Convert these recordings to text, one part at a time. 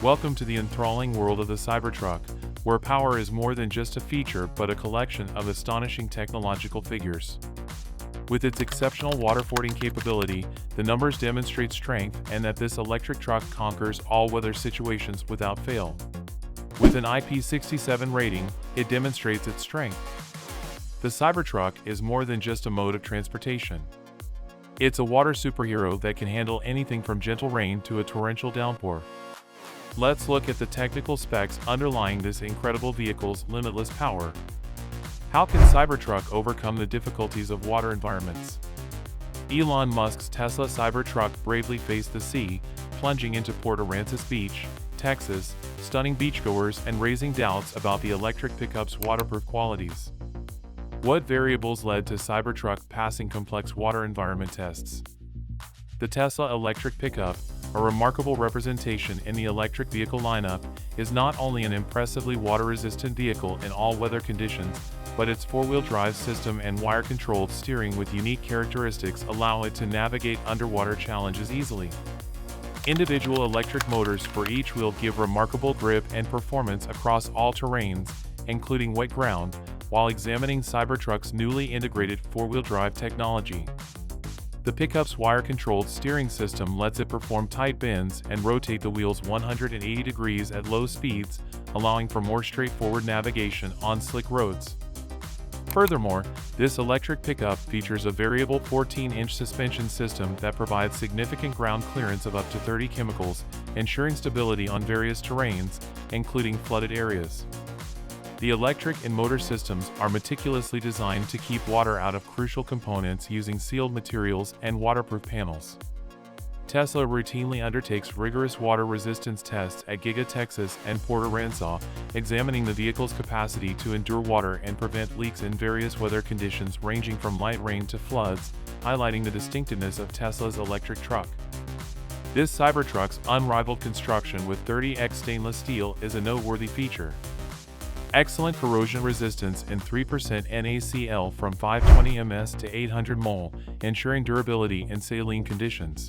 Welcome to the enthralling world of the Cybertruck, where power is more than just a feature but a collection of astonishing technological figures. With its exceptional water-fording capability, the numbers demonstrate strength and that this electric truck conquers all weather situations without fail. With an IP67 rating, it demonstrates its strength. The Cybertruck is more than just a mode of transportation. It's a water superhero that can handle anything from gentle rain to a torrential downpour. Let's look at the technical specs underlying this incredible vehicle's limitless power. How can Cybertruck overcome the difficulties of water environments? Elon Musk's Tesla Cybertruck bravely faced the sea, plunging into Port Aransas Beach, Texas, stunning beachgoers and raising doubts about the electric pickup's waterproof qualities. What variables led to Cybertruck passing complex water environment tests? The Tesla electric pickup, a remarkable representation in the electric vehicle lineup, is not only an impressively water-resistant vehicle in all weather conditions, but its four-wheel drive system and wire-controlled steering with unique characteristics allow it to navigate underwater challenges easily. Individual electric motors for each wheel give remarkable grip and performance across all terrains, including wet ground, while examining Cybertruck's newly integrated four-wheel drive technology. The pickup's wire-controlled steering system lets it perform tight bends and rotate the wheels 180 degrees at low speeds, allowing for more straightforward navigation on slick roads. Furthermore, this electric pickup features a variable 14-inch suspension system that provides significant ground clearance of up to 30 chemicals, ensuring stability on various terrains, including flooded areas. The electric and motor systems are meticulously designed to keep water out of crucial components using sealed materials and waterproof panels. Tesla routinely undertakes rigorous water resistance tests at Giga Texas and Port Aransas, examining the vehicle's capacity to endure water and prevent leaks in various weather conditions ranging from light rain to floods, highlighting the distinctiveness of Tesla's electric truck. This Cybertruck's unrivaled construction with 30x stainless steel is a noteworthy feature. Excellent corrosion resistance and 3% NaCl from 520 ms to 800 mol, ensuring durability in saline conditions.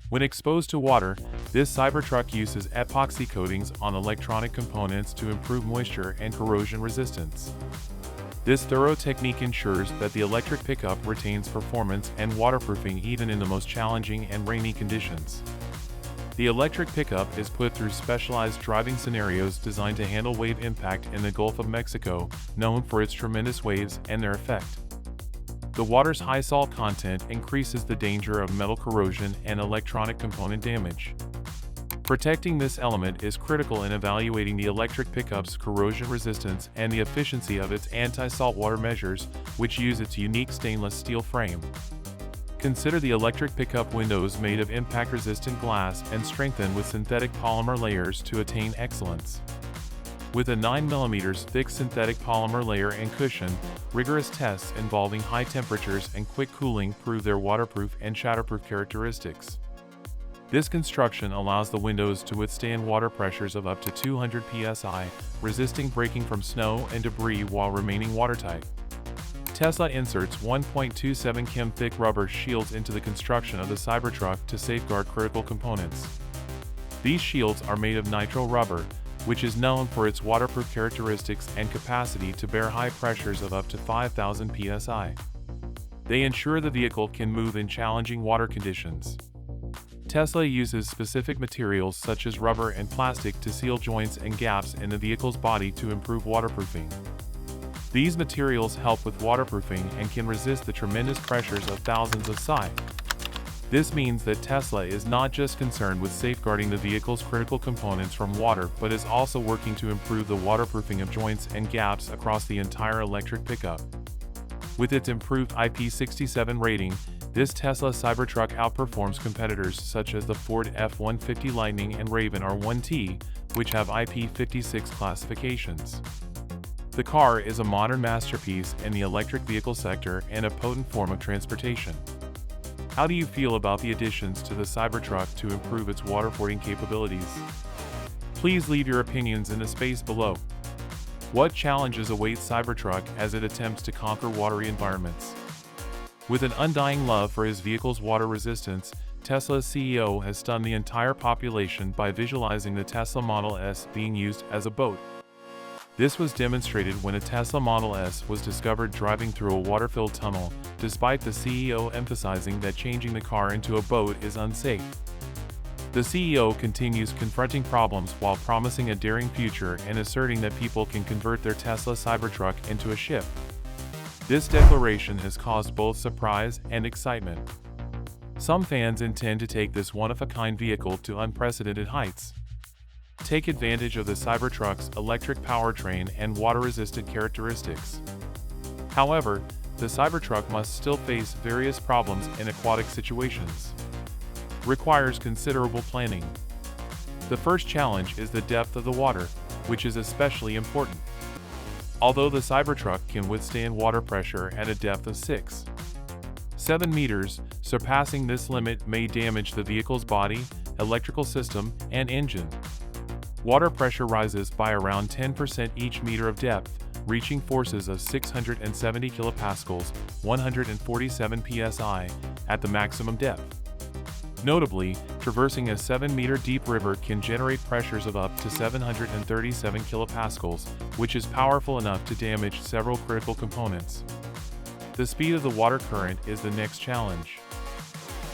When exposed to water, this Cybertruck uses epoxy coatings on electronic components to improve moisture and corrosion resistance. This thorough technique ensures that the electric pickup retains performance and waterproofing even in the most challenging and rainy conditions. The electric pickup is put through specialized driving scenarios designed to handle wave impact in the Gulf of Mexico, known for its tremendous waves and their effect. The water's high salt content increases the danger of metal corrosion and electronic component damage. Protecting this element is critical in evaluating the electric pickup's corrosion resistance and the efficiency of its anti-saltwater measures, which use its unique stainless steel frame. Consider the electric pickup windows made of impact-resistant glass and strengthened with synthetic polymer layers to attain excellence. With a 9mm thick synthetic polymer layer and cushion, rigorous tests involving high temperatures and quick cooling prove their waterproof and shatterproof characteristics. This construction allows the windows to withstand water pressures of up to 200 psi, resisting breaking from snow and debris while remaining watertight. Tesla inserts 1.27 km thick rubber shields into the construction of the Cybertruck to safeguard critical components. These shields are made of nitro rubber, which is known for its waterproof characteristics and capacity to bear high pressures of up to 5,000 psi. They ensure the vehicle can move in challenging water conditions. Tesla uses specific materials such as rubber and plastic to seal joints and gaps in the vehicle's body to improve waterproofing. These materials help with waterproofing and can resist the tremendous pressures of thousands of psi. This means that Tesla is not just concerned with safeguarding the vehicle's critical components from water but is also working to improve the waterproofing of joints and gaps across the entire electric pickup. With its improved IP67 rating, this Tesla Cybertruck outperforms competitors such as the Ford F-150 Lightning and Raven R1T, which have IP56 classifications. The car is a modern masterpiece in the electric vehicle sector and a potent form of transportation. How do you feel about the additions to the Cybertruck to improve its waterfording capabilities? Please leave your opinions in the space below. What challenges await Cybertruck as it attempts to conquer watery environments? With an undying love for his vehicle's water resistance, Tesla's CEO has stunned the entire population by visualizing the Tesla Model S being used as a boat. This was demonstrated when a Tesla Model S was discovered driving through a water-filled tunnel, despite the CEO emphasizing that changing the car into a boat is unsafe. The CEO continues confronting problems while promising a daring future and asserting that people can convert their Tesla Cybertruck into a ship. This declaration has caused both surprise and excitement. Some fans intend to take this one-of-a-kind vehicle to unprecedented heights. Take advantage of the Cybertruck's electric powertrain and water-resistant characteristics. However, the Cybertruck must still face various problems in aquatic situations. Requires considerable planning. The first challenge is the depth of the water, which is especially important. Although the Cybertruck can withstand water pressure at a depth of 6.7 meters, surpassing this limit may damage the vehicle's body, electrical system, and engine. Water pressure rises by around 10% each meter of depth, reaching forces of 670 kilopascals, 147 psi, at the maximum depth. Notably, traversing a 7-meter deep river can generate pressures of up to 737 kilopascals, which is powerful enough to damage several critical components. The speed of the water current is the next challenge.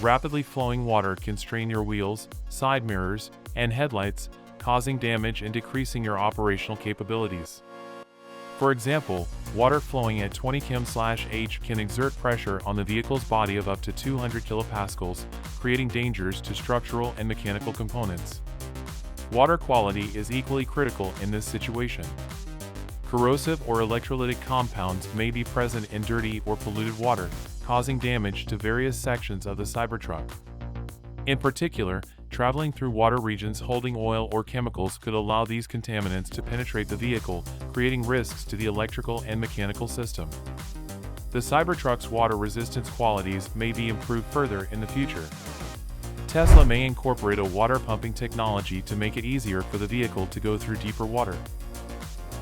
Rapidly flowing water can strain your wheels, side mirrors, and headlights, causing damage and decreasing your operational capabilities. For example, water flowing at 20 km/h can exert pressure on the vehicle's body of up to 200 kilopascals, creating dangers to structural and mechanical components. Water quality is equally critical in this situation. Corrosive or electrolytic compounds may be present in dirty or polluted water, causing damage to various sections of the Cybertruck. In particular, traveling through water regions holding oil or chemicals could allow these contaminants to penetrate the vehicle, creating risks to the electrical and mechanical system. The Cybertruck's water resistance qualities may be improved further in the future. Tesla may incorporate a water pumping technology to make it easier for the vehicle to go through deeper water.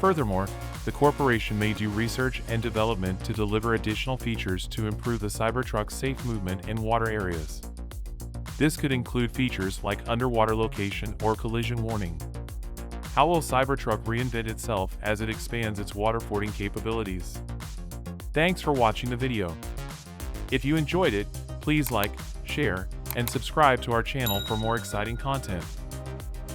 Furthermore, the corporation may do research and development to deliver additional features to improve the Cybertruck's safe movement in water areas. This could include features like underwater location or collision warning. How will Cybertruck reinvent itself as it expands its waterfording capabilities? Thanks for watching the video. If you enjoyed it, please like, share, and subscribe to our channel for more exciting content.